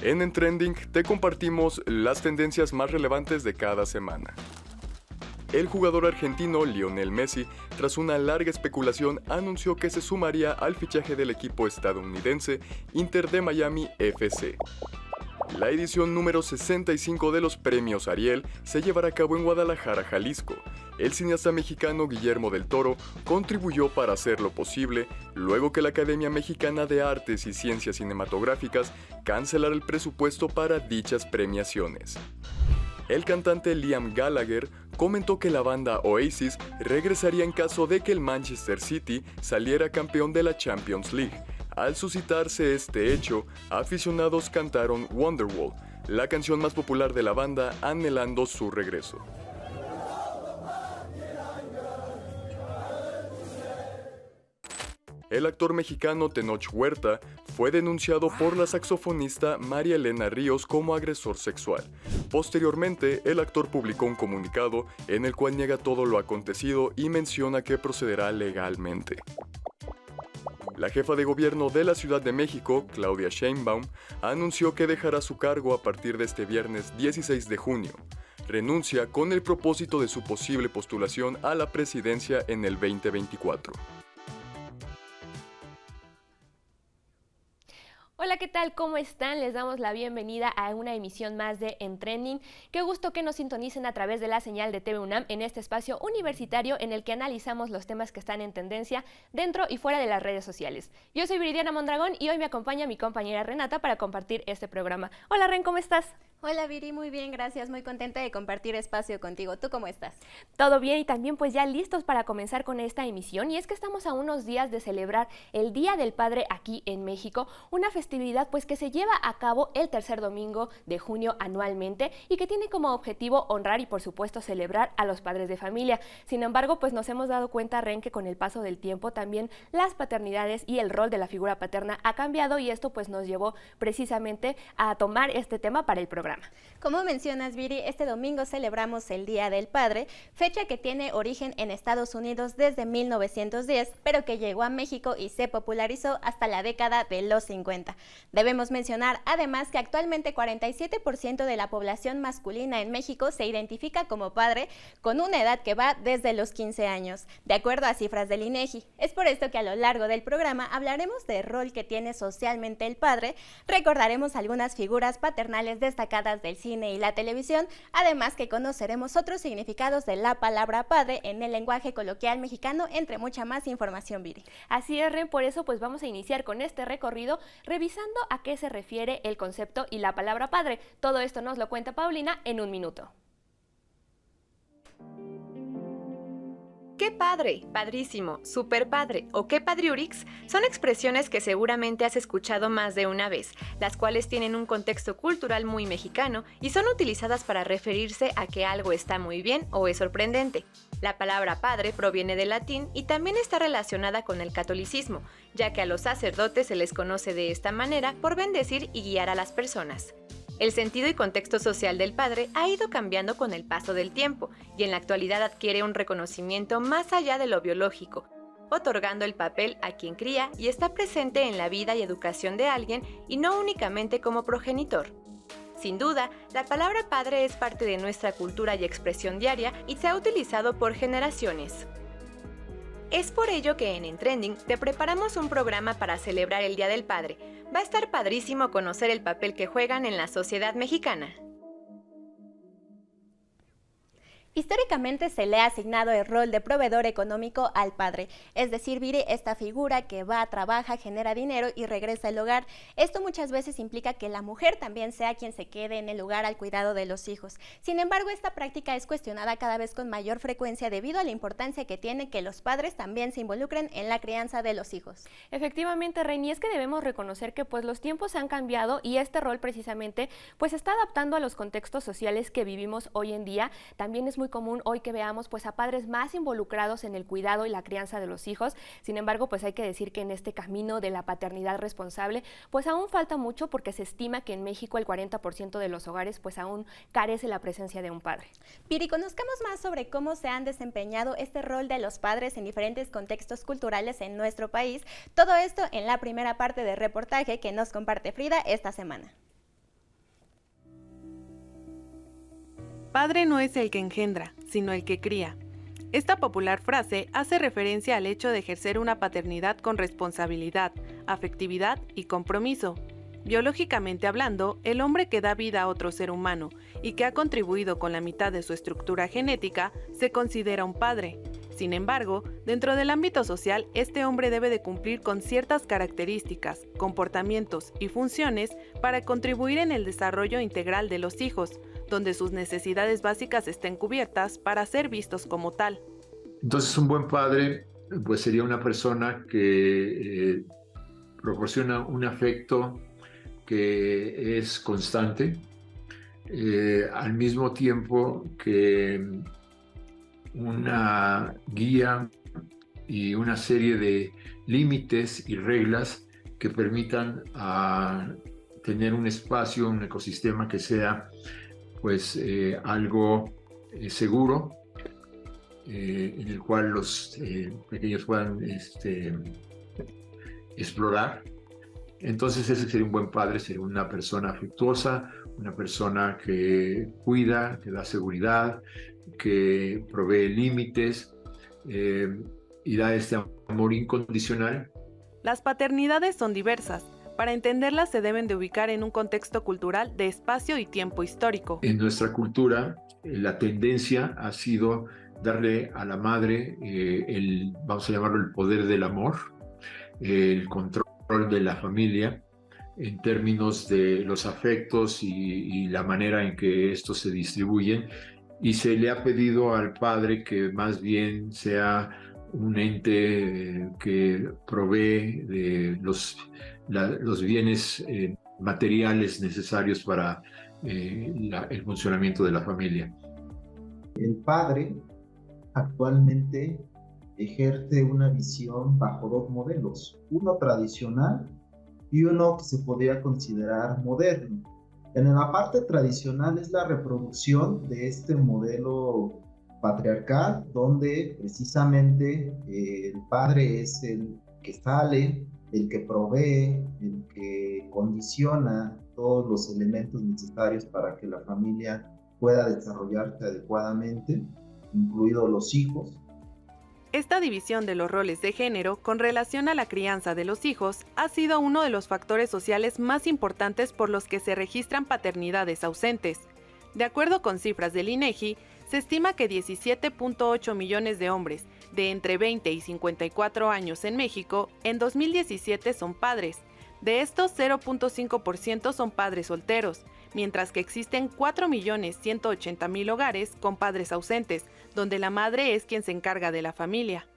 En Trending te compartimos las tendencias más relevantes de cada semana. El jugador argentino Lionel Messi, tras una larga especulación, anunció que se sumaría al fichaje del equipo estadounidense Inter de Miami FC. La edición número 65 de los premios Ariel se llevará a cabo en Guadalajara, Jalisco. El cineasta mexicano Guillermo del Toro contribuyó para hacerlo posible, luego que la Academia Mexicana de Artes y Ciencias Cinematográficas cancelara el presupuesto para dichas premiaciones. El cantante Liam Gallagher comentó que la banda Oasis regresaría en caso de que el Manchester City saliera campeón de la Champions League. Al suscitarse este hecho, aficionados cantaron Wonderwall, la canción más popular de la banda, anhelando su regreso. El actor mexicano Tenoch Huerta fue denunciado por la saxofonista María Elena Ríos como agresor sexual. Posteriormente, el actor publicó un comunicado en el cual niega todo lo acontecido y menciona que procederá legalmente. La jefa de gobierno de la Ciudad de México, Claudia Sheinbaum, anunció que dejará su cargo a partir de este viernes 16 de junio. Renuncia con el propósito de su posible postulación a la presidencia en el 2024. Hola, ¿qué tal? ¿Cómo están? Les damos la bienvenida a una emisión más de En Trending. Qué gusto que nos sintonicen a través de la señal de TV UNAM en este espacio universitario en el que analizamos los temas que están en tendencia dentro y fuera de las redes sociales. Yo soy Viridiana Mondragón y hoy me acompaña mi compañera Renata para compartir este programa. Hola, Ren, ¿cómo estás? Hola Viri, muy bien, gracias, muy contenta de compartir espacio contigo. ¿Tú cómo estás? Todo bien y también pues ya listos para comenzar con esta emisión, y es que estamos a unos días de celebrar el Día del Padre aquí en México, una festividad pues que se lleva a cabo el tercer domingo de junio anualmente y que tiene como objetivo honrar y por supuesto celebrar a los padres de familia. Sin embargo, pues nos hemos dado cuenta, Ren, que con el paso del tiempo también las paternidades y el rol de la figura paterna ha cambiado, y esto pues nos llevó precisamente a tomar este tema para el programa. Como mencionas, Viri, este domingo celebramos el Día del Padre, fecha que tiene origen en Estados Unidos desde 1910, pero que llegó a México y se popularizó hasta la década de los 50. Debemos mencionar además que actualmente 47% de la población masculina en México se identifica como padre, con una edad que va desde los 15 años, de acuerdo a cifras del INEGI. Es por esto que a lo largo del programa hablaremos del rol que tiene socialmente el padre, recordaremos algunas figuras paternales destacadas del cine y la televisión, además que conoceremos otros significados de la palabra padre en el lenguaje coloquial mexicano, entre mucha más información, Viri. Así es, Ren, por eso pues vamos a iniciar con este recorrido revisando a qué se refiere el concepto y la palabra padre. Todo esto nos lo cuenta Paulina en un minuto. ¡Qué padre! ¡Padrísimo! ¡Super padre! o ¡qué padriurix! Son expresiones que seguramente has escuchado más de una vez, las cuales tienen un contexto cultural muy mexicano y son utilizadas para referirse a que algo está muy bien o es sorprendente. La palabra padre proviene del latín y también está relacionada con el catolicismo, ya que a los sacerdotes se les conoce de esta manera por bendecir y guiar a las personas. El sentido y contexto social del padre ha ido cambiando con el paso del tiempo y en la actualidad adquiere un reconocimiento más allá de lo biológico, otorgando el papel a quien cría y está presente en la vida y educación de alguien y no únicamente como progenitor. Sin duda, la palabra padre es parte de nuestra cultura y expresión diaria y se ha utilizado por generaciones. Es por ello que en Trending te preparamos un programa para celebrar el Día del Padre. Va a estar padrísimo conocer el papel que juegan en la sociedad mexicana. Históricamente se le ha asignado el rol de proveedor económico al padre, es decir, Viri, esta figura que va, trabaja, genera dinero y regresa al hogar. Esto muchas veces implica que la mujer también sea quien se quede en el hogar al cuidado de los hijos. Sin embargo, esta práctica es cuestionada cada vez con mayor frecuencia debido a la importancia que tiene que los padres también se involucren en la crianza de los hijos. Efectivamente, Reni, es que debemos reconocer que pues los tiempos han cambiado y este rol precisamente pues está adaptando a los contextos sociales que vivimos hoy en día. También es muy común hoy que veamos pues a padres más involucrados en el cuidado y la crianza de los hijos. Sin embargo, pues hay que decir que en este camino de la paternidad responsable pues aún falta mucho, porque se estima que en México el 40% de los hogares pues aún carece la presencia de un padre. Piri, conozcamos más sobre cómo se han desempeñado este rol de los padres en diferentes contextos culturales en nuestro país. Todo esto en la primera parte del reportaje que nos comparte Frida esta semana. Padre no es el que engendra, sino el que cría. Esta popular frase hace referencia al hecho de ejercer una paternidad con responsabilidad, afectividad y compromiso. Biológicamente hablando, el hombre que da vida a otro ser humano y que ha contribuido con la mitad de su estructura genética se considera un padre. Sin embargo, dentro del ámbito social, este hombre debe de cumplir con ciertas características, comportamientos y funciones para contribuir en el desarrollo integral de los hijos, donde sus necesidades básicas estén cubiertas para ser vistos como tal. Entonces, un buen padre pues sería una persona que proporciona un afecto que es constante, al mismo tiempo que una guía y una serie de límites y reglas que permitan tener un espacio, un ecosistema que sea pues algo seguro, en el cual los pequeños puedan explorar. Entonces ese sería un buen padre, sería una persona afectuosa, una persona que cuida, que da seguridad, que provee límites y da este amor incondicional. Las paternidades son diversas. Para entenderlas se deben de ubicar en un contexto cultural de espacio y tiempo histórico. En nuestra cultura, la tendencia ha sido darle a la madre vamos a llamarlo el poder del amor, el control de la familia en términos de los afectos y la manera en que estos se distribuyen, y se le ha pedido al padre que más bien sea un ente que provee de los bienes materiales necesarios para el funcionamiento de la familia. El padre actualmente ejerce una visión bajo dos modelos, uno tradicional y uno que se podría considerar moderno. En la parte tradicional es la reproducción de este modelo patriarcal, donde precisamente el padre es el que sale, el que provee, el que condiciona todos los elementos necesarios para que la familia pueda desarrollarse adecuadamente, incluidos los hijos. Esta división de los roles de género con relación a la crianza de los hijos ha sido uno de los factores sociales más importantes por los que se registran paternidades ausentes. De acuerdo con cifras del INEGI, se estima que 17.8 millones de hombres de entre 20 y 54 años en México en 2017 son padres. De estos, 0.5% son padres solteros, mientras que existen 4.180.000 hogares con padres ausentes, donde la madre es quien se encarga de la familia.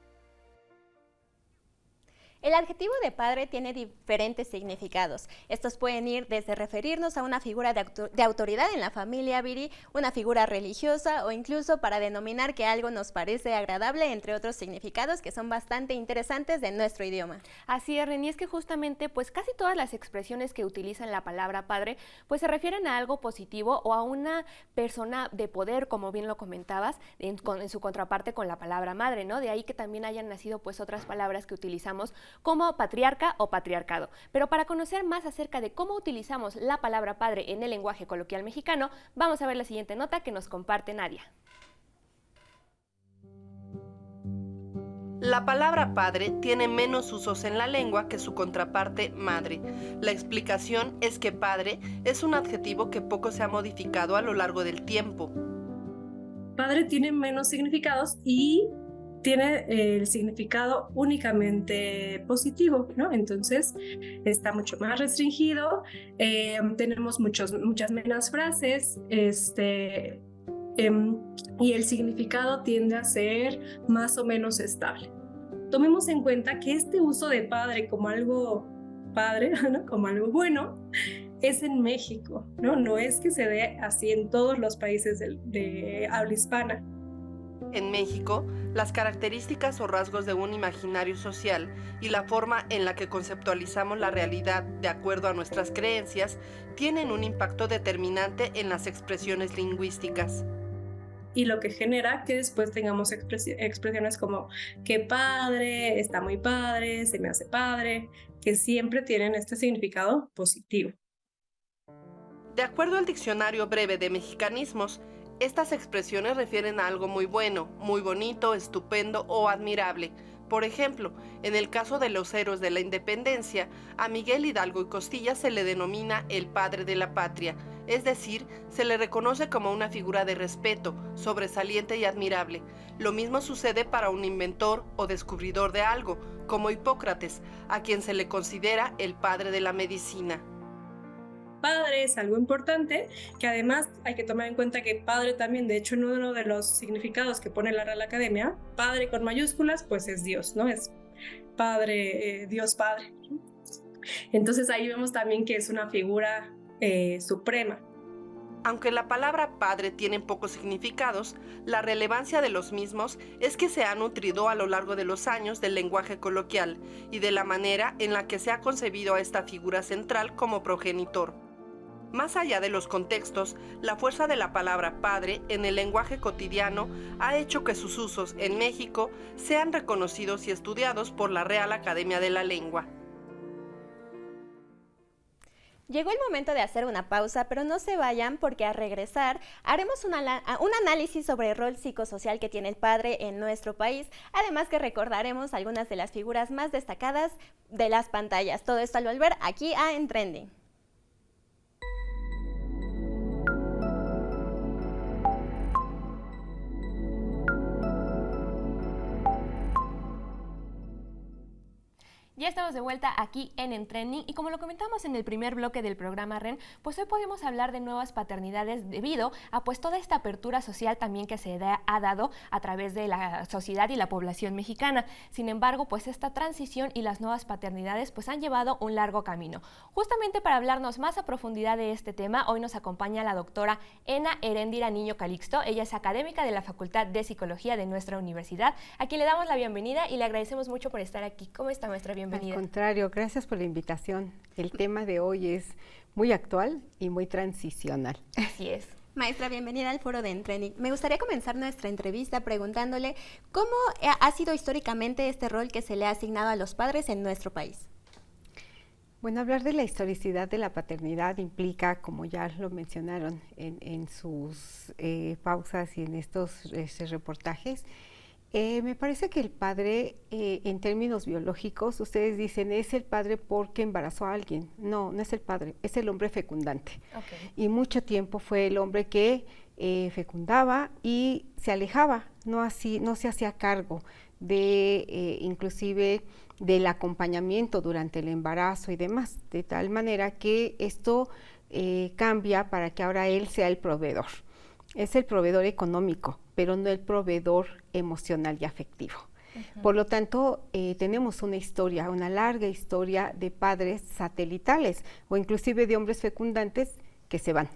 El adjetivo de padre tiene diferentes significados. Estos pueden ir desde referirnos a una figura de autoridad en la familia, Viri, una figura religiosa o incluso para denominar que algo nos parece agradable, entre otros significados que son bastante interesantes de nuestro idioma. Así es, Reni, es que justamente pues casi todas las expresiones que utilizan la palabra padre pues se refieren a algo positivo o a una persona de poder, como bien lo comentabas, en su contraparte con la palabra madre, ¿no? De ahí que también hayan nacido pues otras palabras que utilizamos como patriarca o patriarcado. Pero para conocer más acerca de cómo utilizamos la palabra padre en el lenguaje coloquial mexicano, vamos a ver la siguiente nota que nos comparte Nadia. La palabra padre tiene menos usos en la lengua que su contraparte madre. La explicación es que padre es un adjetivo que poco se ha modificado a lo largo del tiempo. Padre tiene menos significados y tiene el significado únicamente positivo, ¿no? Entonces está mucho más restringido, tenemos muchas menos frases, y el significado tiende a ser más o menos estable. Tomemos en cuenta que este uso de padre como algo padre, ¿no? Como algo bueno, es en México, ¿no? No es que se dé así en todos los países de habla hispana. En México, las características o rasgos de un imaginario social y la forma en la que conceptualizamos la realidad de acuerdo a nuestras creencias tienen un impacto determinante en las expresiones lingüísticas. Y lo que genera que después tengamos expresiones como qué padre, está muy padre, se me hace padre, que siempre tienen este significado positivo. De acuerdo al Diccionario Breve de Mexicanismos, Estas expresiones refieren a algo muy bueno, muy bonito, estupendo o admirable. Por ejemplo, en el caso de los héroes de la independencia, a Miguel Hidalgo y Costilla se le denomina el padre de la patria, es decir, se le reconoce como una figura de respeto, sobresaliente y admirable. Lo mismo sucede para un inventor o descubridor de algo, como Hipócrates, a quien se le considera el padre de la medicina. Padre es algo importante, que además hay que tomar en cuenta que padre también, de hecho en uno de los significados que pone la Real Academia, padre con mayúsculas, pues es Dios, ¿no? Es padre, Dios Padre. Entonces ahí vemos también que es una figura suprema. Aunque la palabra padre tiene pocos significados, la relevancia de los mismos es que se ha nutrido a lo largo de los años del lenguaje coloquial y de la manera en la que se ha concebido a esta figura central como progenitor. Más allá de los contextos, la fuerza de la palabra padre en el lenguaje cotidiano ha hecho que sus usos en México sean reconocidos y estudiados por la Real Academia de la Lengua. Llegó el momento de hacer una pausa, pero no se vayan porque al regresar haremos un análisis sobre el rol psicosocial que tiene el padre en nuestro país, además que recordaremos algunas de las figuras más destacadas de las pantallas. Todo esto al volver aquí a En Trending. Ya estamos de vuelta aquí en Trending y como lo comentamos en el primer bloque del programa REN, pues hoy podemos hablar de nuevas paternidades debido a pues toda esta apertura social también que se ha dado a través de la sociedad y la población mexicana. Sin embargo, pues esta transición y las nuevas paternidades pues han llevado un largo camino. Justamente para hablarnos más a profundidad de este tema, hoy nos acompaña la doctora Ena Heréndira Niño Calixto. Ella es académica de la Facultad de Psicología de nuestra universidad, a quien le damos la bienvenida y le agradecemos mucho por estar aquí. ¿Cómo está, maestra? Bienvenida. Al contrario, gracias por la invitación. El tema de hoy es muy actual y muy transicional. Así es. Maestra, bienvenida al foro de En Trending. Me gustaría comenzar nuestra entrevista preguntándole cómo ha sido históricamente este rol que se le ha asignado a los padres en nuestro país. Bueno, hablar de la historicidad de la paternidad implica, como ya lo mencionaron en sus pausas y en estos reportajes, me parece que el padre, en términos biológicos, ustedes dicen, es el padre porque embarazó a alguien. No, no es el padre, es el hombre fecundante. Okay. Y mucho tiempo fue el hombre que fecundaba y se alejaba, no se hacía cargo de, inclusive, del acompañamiento durante el embarazo y demás, de tal manera que esto cambia para que ahora él sea el proveedor. Es el proveedor económico, pero no el proveedor emocional y afectivo. Uh-huh. Por lo tanto, tenemos una larga historia de padres satelitales o inclusive de hombres fecundantes que se van.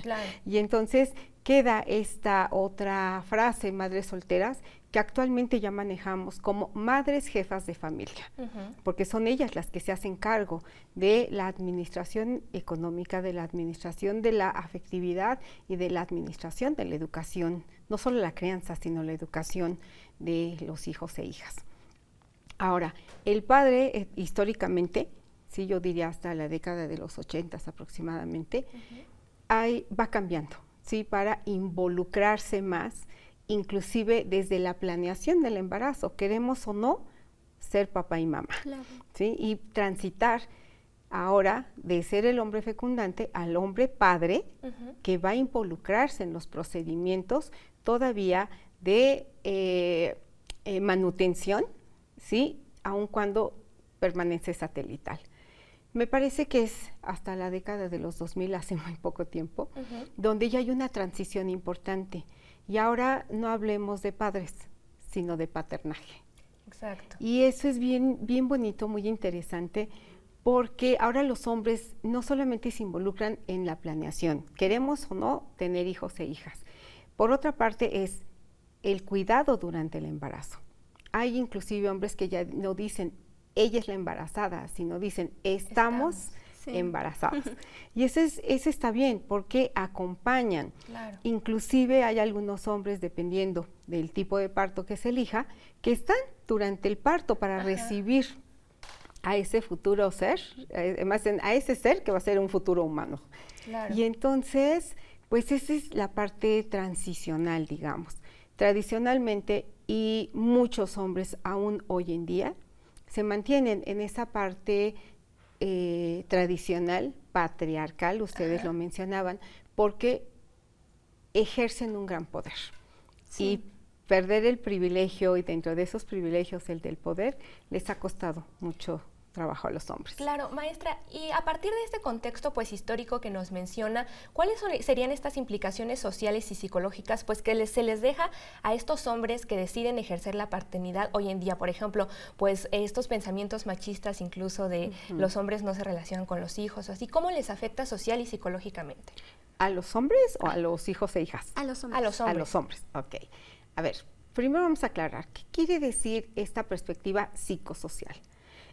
Claro. Y entonces queda esta otra frase, madres solteras, que actualmente ya manejamos como madres jefas de familia, uh-huh, porque son ellas las que se hacen cargo de la administración económica, de la administración de la afectividad y de la administración de la educación, no solo la crianza, sino la educación de los hijos e hijas. Ahora, el padre históricamente, sí, yo diría hasta la década de los 80 aproximadamente, uh-huh, va cambiando, sí, para involucrarse más, inclusive desde la planeación del embarazo, queremos o no ser papá y mamá, claro, ¿sí? Y transitar ahora de ser el hombre fecundante al hombre padre, uh-huh, que va a involucrarse en los procedimientos todavía de manutención, ¿sí? Aun cuando permanece satelital. Me parece que es hasta la década de los 2000, hace muy poco tiempo, uh-huh, donde ya hay una transición importante. Y ahora no hablemos de padres, sino de paternaje. Exacto. Y eso es bien, bien bonito, muy interesante, porque ahora los hombres no solamente se involucran en la planeación, queremos o no tener hijos e hijas. Por otra parte es el cuidado durante el embarazo. Hay inclusive hombres que ya no dicen, ella es la embarazada, sino dicen, estamos sí, embarazados. Y eso está bien, porque acompañan. Claro. Inclusive hay algunos hombres, dependiendo del tipo de parto que se elija, que están durante el parto para, ajá, recibir a ese futuro ser, además a ese ser que va a ser un futuro humano. Claro. Y entonces Pues esa es la parte transicional, digamos. Tradicionalmente, y muchos hombres aún hoy en día se mantienen en esa parte tradicional, patriarcal, ustedes lo mencionaban, porque ejercen un gran poder. Sí. Y perder el privilegio, y dentro de esos privilegios el del poder, les ha costado mucho trabajo a los hombres. Claro, maestra, y a partir de este contexto pues histórico que nos menciona, ¿cuáles serían estas implicaciones sociales y psicológicas pues que se les deja a estos hombres que deciden ejercer la paternidad hoy en día? Por ejemplo, pues estos pensamientos machistas incluso de los hombres no se relacionan con los hijos, o así, ¿cómo les afecta social y psicológicamente? ¿A los hombres o a los hijos e hijas? A los hombres. A los hombres. A los hombres, ok. A ver, primero vamos a aclarar, ¿qué quiere decir esta perspectiva psicosocial?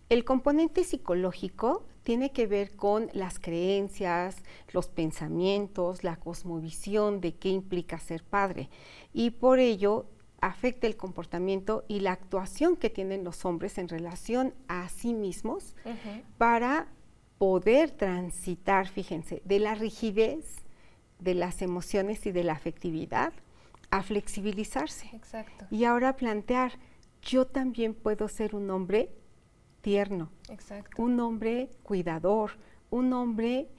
El componente psicológico tiene que ver con las creencias, los pensamientos, la cosmovisión de qué implica ser padre, y por ello afecta el comportamiento y la actuación que tienen los hombres en relación a sí mismos para poder transitar, fíjense, de la rigidez, de las emociones y de la afectividad a flexibilizarse. Exacto. Y ahora plantear, yo también puedo ser un hombre tierno, exacto, un hombre cuidador, un hombre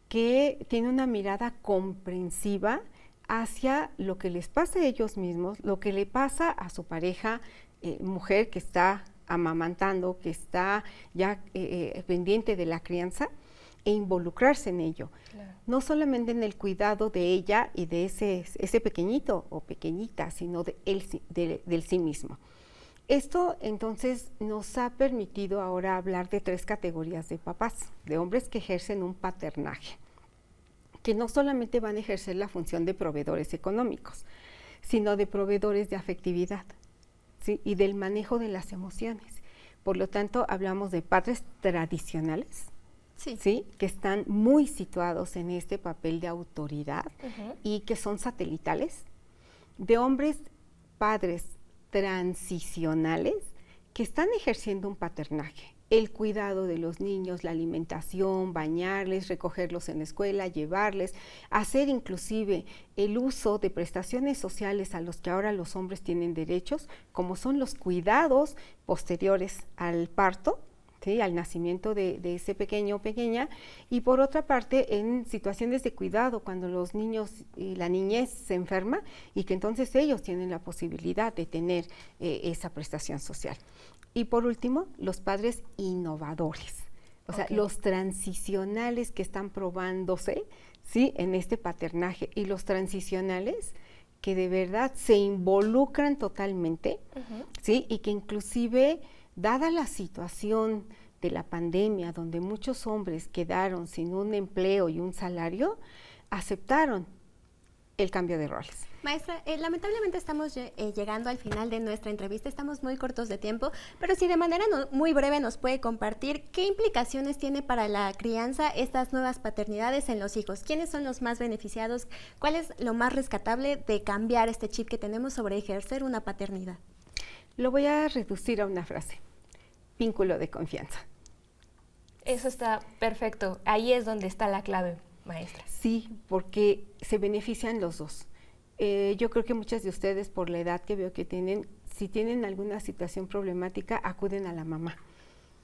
que tiene una mirada comprensiva hacia lo que les pasa a ellos mismos, lo que le pasa a su pareja, mujer que está amamantando, que está ya pendiente de la crianza, e involucrarse en ello. Claro. No solamente en el cuidado de ella y de ese pequeñito o pequeñita, sino del sí mismo. Esto entonces nos ha permitido ahora hablar de 3 categorías de papás, de hombres que ejercen un paternaje, que no solamente van a ejercer la función de proveedores económicos, sino de proveedores de afectividad, ¿sí? Y del manejo de las emociones. Por lo tanto, hablamos de padres tradicionales, ¿sí? Que están muy situados en este papel de autoridad y que son satelitales, de hombres padres transicionales que están ejerciendo un paternaje, el cuidado de los niños, la alimentación, bañarles, recogerlos en la escuela, llevarles, hacer inclusive el uso de prestaciones sociales a los que ahora los hombres tienen derechos, como son los cuidados posteriores al parto, ¿sí? Al nacimiento de ese pequeño o pequeña, y por otra parte en situaciones de cuidado cuando los niños y la niñez se enferma y que entonces ellos tienen la posibilidad de tener esa prestación social. Y por último, los padres innovadores, o sea, los transicionales que están probándose, ¿sí? En este paternaje, y los transicionales que de verdad se involucran totalmente, ¿sí? Y que inclusive, dada la situación de la pandemia, donde muchos hombres quedaron sin un empleo y un salario, aceptaron el cambio de roles. Maestra, lamentablemente estamos llegando al final de nuestra entrevista, estamos muy cortos de tiempo, pero si de manera muy breve nos puede compartir qué implicaciones tiene para la crianza estas nuevas paternidades en los hijos. ¿Quiénes son los más beneficiados? ¿Cuál es lo más rescatable de cambiar este chip que tenemos sobre ejercer una paternidad? Lo voy a reducir a una frase: vínculo de confianza. Eso está perfecto, ahí es donde está la clave, maestra. Sí, porque se benefician los dos. Yo creo que muchas de ustedes, por la edad que veo que tienen, si tienen alguna situación problemática, acuden a la mamá,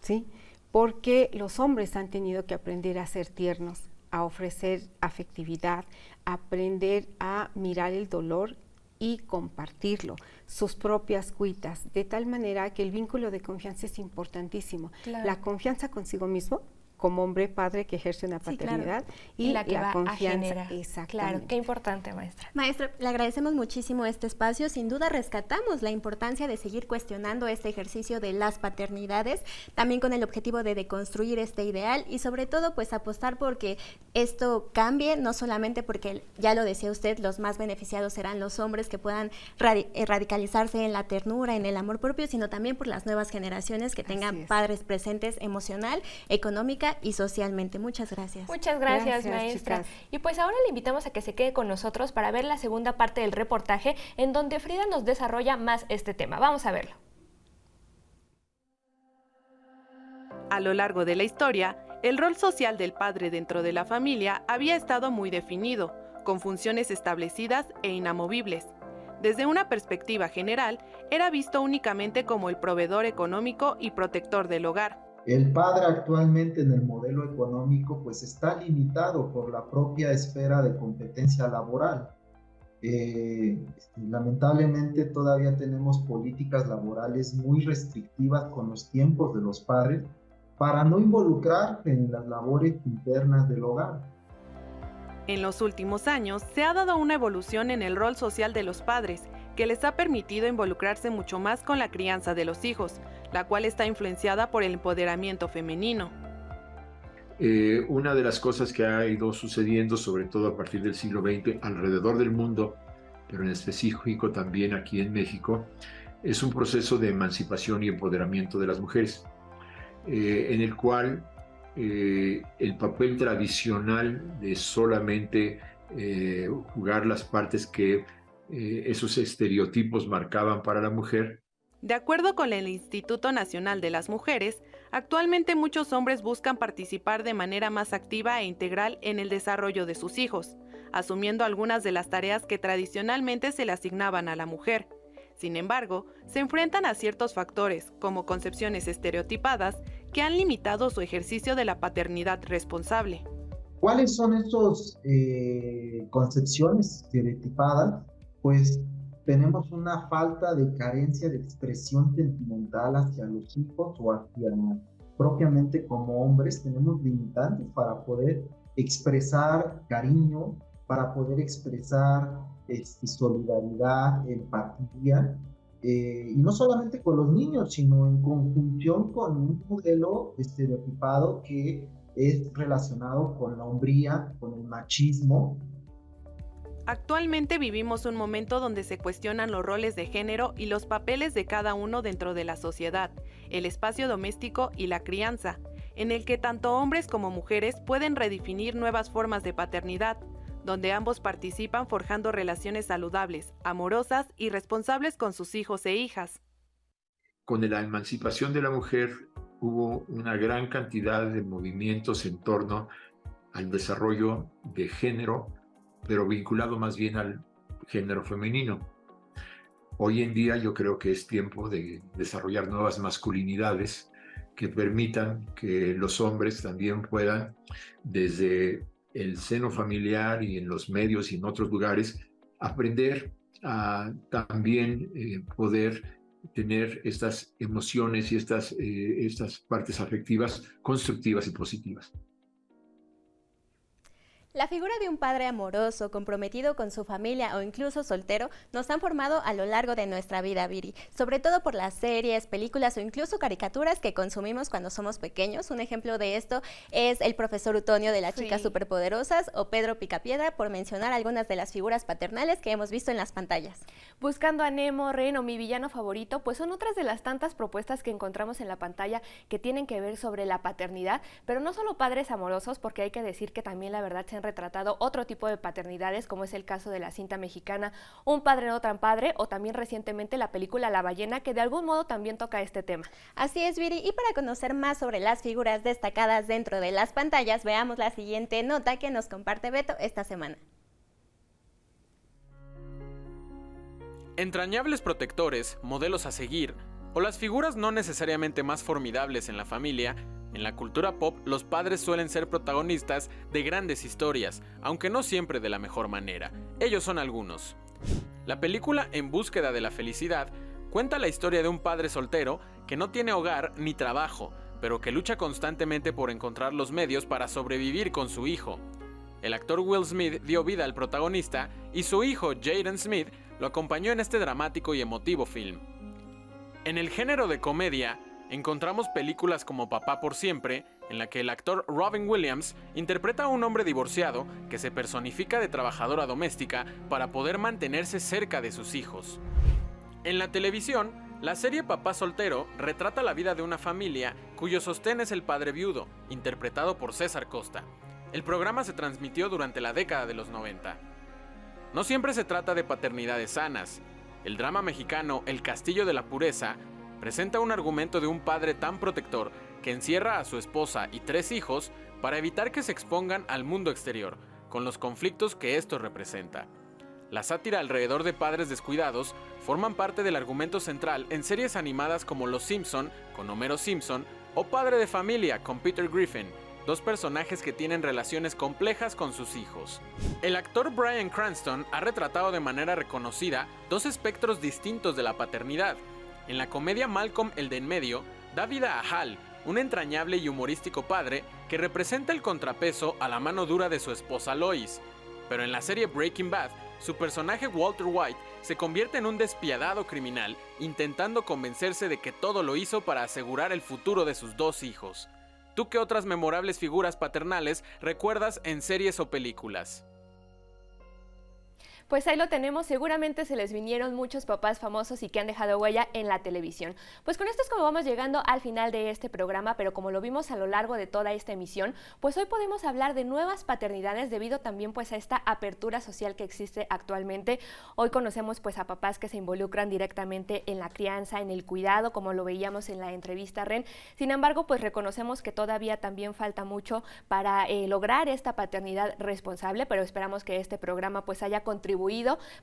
¿sí? Porque los hombres han tenido que aprender a ser tiernos, a ofrecer afectividad, aprender a mirar el dolor y compartirlo, sus propias cuitas, de tal manera que el vínculo de confianza es importantísimo. Claro. La confianza consigo mismo, como hombre padre que ejerce una paternidad, claro. Y la confianza. Exactamente. Claro, qué importante, maestra. Maestra, le agradecemos muchísimo este espacio. Sin duda rescatamos la importancia de seguir cuestionando este ejercicio de las paternidades, también con el objetivo de deconstruir este ideal y sobre todo pues apostar porque esto cambie, no solamente porque, ya lo decía usted, los más beneficiados serán los hombres que puedan radicalizarse en la ternura, en el amor propio, sino también por las nuevas generaciones que tengan padres presentes emocional, económica y socialmente. Muchas gracias. Muchas gracias, maestra. Chicas. Y pues ahora le invitamos a que se quede con nosotros para ver la segunda parte del reportaje en donde Frida nos desarrolla más este tema. Vamos a verlo. A lo largo de la historia, El rol social del padre dentro de la familia había estado muy definido, con funciones establecidas e inamovibles. Desde una perspectiva general, era visto únicamente como el proveedor económico y protector del hogar. El padre actualmente en el modelo económico pues está limitado por la propia esfera de competencia laboral. Lamentablemente todavía tenemos políticas laborales muy restrictivas con los tiempos de los padres para no involucrarse en las labores internas del hogar. En los últimos años se ha dado una evolución en el rol social de los padres, que les ha permitido involucrarse mucho más con la crianza de los hijos, la cual está influenciada por el empoderamiento femenino. Una de las cosas que ha ido sucediendo, sobre todo a partir del siglo XX, alrededor del mundo, pero en específico también aquí en México, es un proceso de emancipación y empoderamiento de las mujeres, en el cual el papel tradicional de solamente jugar las partes que esos estereotipos marcaban para la mujer. De acuerdo con el Instituto Nacional de las Mujeres, actualmente muchos hombres buscan participar de manera más activa e integral en el desarrollo de sus hijos, asumiendo algunas de las tareas que tradicionalmente se le asignaban a la mujer. Sin embargo, se enfrentan a ciertos factores, como concepciones estereotipadas, que han limitado su ejercicio de la paternidad responsable. ¿Cuáles son estas concepciones estereotipadas? Pues tenemos una falta de carencia de expresión sentimental hacia los hijos o hacia propiamente como hombres. Tenemos limitantes para poder expresar cariño, para poder expresar solidaridad, empatía, y no solamente con los niños, sino en conjunción con un modelo estereotipado que es relacionado con la hombría, con el machismo. Actualmente vivimos un momento donde se cuestionan los roles de género y los papeles de cada uno dentro de la sociedad, el espacio doméstico y la crianza, en el que tanto hombres como mujeres pueden redefinir nuevas formas de paternidad, donde ambos participan forjando relaciones saludables, amorosas y responsables con sus hijos e hijas. Con la emancipación de la mujer hubo una gran cantidad de movimientos en torno al desarrollo de género, pero vinculado más bien al género femenino. Hoy en día yo creo que es tiempo de desarrollar nuevas masculinidades que permitan que los hombres también puedan, desde el seno familiar y en los medios y en otros lugares, aprender a también poder tener estas emociones y estas partes afectivas constructivas y positivas. La figura de un padre amoroso, comprometido con su familia o incluso soltero nos han formado a lo largo de nuestra vida, Viri, sobre todo por las series, películas o incluso caricaturas que consumimos cuando somos pequeños. Un ejemplo de esto es el profesor Utonio de las Chicas Superpoderosas o Pedro Picapiedra, por mencionar algunas de las figuras paternales que hemos visto en las pantallas. Buscando a Nemo, Ren o Mi Villano Favorito, pues son otras de las tantas propuestas que encontramos en la pantalla que tienen que ver sobre la paternidad, pero no solo padres amorosos, porque hay que decir que también la verdad se han retratado otro tipo de paternidades, como es el caso de la cinta mexicana Un padre no tan padre, o también recientemente la película La ballena, que de algún modo también toca este tema. Así es, Viri, y para conocer más sobre las figuras destacadas dentro de las pantallas, veamos la siguiente nota que nos comparte Beto esta semana. Entrañables protectores, modelos a seguir, o las figuras no necesariamente más formidables en la familia, en la cultura pop los padres suelen ser protagonistas de grandes historias, aunque no siempre de la mejor manera. Ellos son algunos. La película En búsqueda de la felicidad cuenta la historia de un padre soltero que no tiene hogar ni trabajo, pero que lucha constantemente por encontrar los medios para sobrevivir con su hijo. El actor Will Smith dio vida al protagonista y su hijo Jaden Smith lo acompañó en este dramático y emotivo film. En el género de comedia, encontramos películas como Papá por siempre, en la que el actor Robin Williams interpreta a un hombre divorciado que se personifica de trabajadora doméstica para poder mantenerse cerca de sus hijos. En la televisión, la serie Papá soltero retrata la vida de una familia cuyo sostén es el padre viudo, interpretado por César Costa. El programa se transmitió durante la década de los 90. No siempre se trata de paternidades sanas. El drama mexicano El castillo de la pureza presenta un argumento de un padre tan protector que encierra a su esposa y 3 hijos para evitar que se expongan al mundo exterior, con los conflictos que esto representa. La sátira alrededor de padres descuidados forman parte del argumento central en series animadas como Los Simpson, con Homero Simpson, o Padre de Familia, con Peter Griffin, 2 personajes que tienen relaciones complejas con sus hijos. El actor Bryan Cranston ha retratado de manera reconocida 2 espectros distintos de la paternidad. En la comedia Malcolm el de en medio, da vida a Hal, un entrañable y humorístico padre que representa el contrapeso a la mano dura de su esposa Lois. Pero en la serie Breaking Bad, su personaje Walter White se convierte en un despiadado criminal, intentando convencerse de que todo lo hizo para asegurar el futuro de sus 2 hijos. ¿Tú qué otras memorables figuras paternales recuerdas en series o películas? Pues ahí lo tenemos, seguramente se les vinieron muchos papás famosos y que han dejado huella en la televisión. Pues con esto es como vamos llegando al final de este programa, pero como lo vimos a lo largo de toda esta emisión, pues hoy podemos hablar de nuevas paternidades debido también pues a esta apertura social que existe actualmente. Hoy conocemos pues a papás que se involucran directamente en la crianza, en el cuidado, como lo veíamos en la entrevista, Ren. Sin embargo, pues reconocemos que todavía también falta mucho para lograr esta paternidad responsable, pero esperamos que este programa pues haya contribuido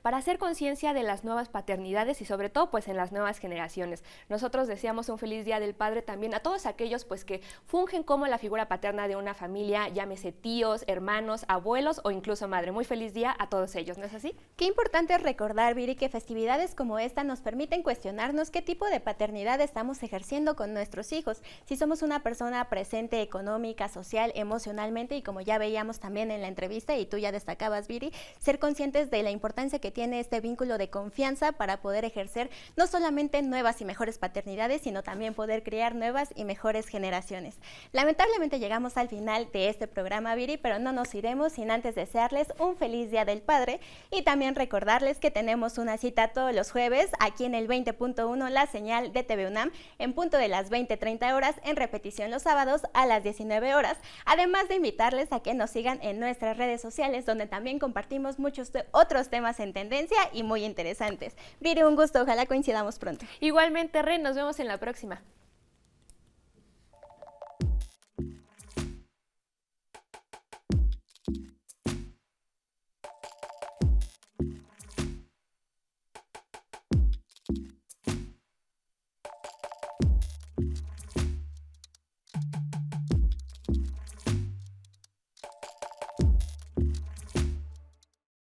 para hacer conciencia de las nuevas paternidades y sobre todo pues en las nuevas generaciones. Nosotros deseamos un feliz Día del Padre también a todos aquellos pues que fungen como la figura paterna de una familia, llámese tíos, hermanos, abuelos o incluso madre. Muy feliz día a todos ellos, ¿no es así? Qué importante es recordar, Viri, que festividades como esta nos permiten cuestionarnos qué tipo de paternidad estamos ejerciendo con nuestros hijos. Si somos una persona presente económica, social, emocionalmente y como ya veíamos también en la entrevista y tú ya destacabas, Viri, ser conscientes de la importancia que tiene este vínculo de confianza para poder ejercer no solamente nuevas y mejores paternidades, sino también poder criar nuevas y mejores generaciones. Lamentablemente llegamos al final de este programa, Viri, pero no nos iremos sin antes desearles un feliz Día del Padre y también recordarles que tenemos una cita todos los jueves aquí en el 20.1, la señal de TV UNAM, en punto de las 20:30 horas, en repetición los sábados a las 19 horas, además de invitarles a que nos sigan en nuestras redes sociales, donde también compartimos muchos otros temas en tendencia y muy interesantes. Viri, un gusto, ojalá coincidamos pronto. Igualmente, Ren, nos vemos en la próxima.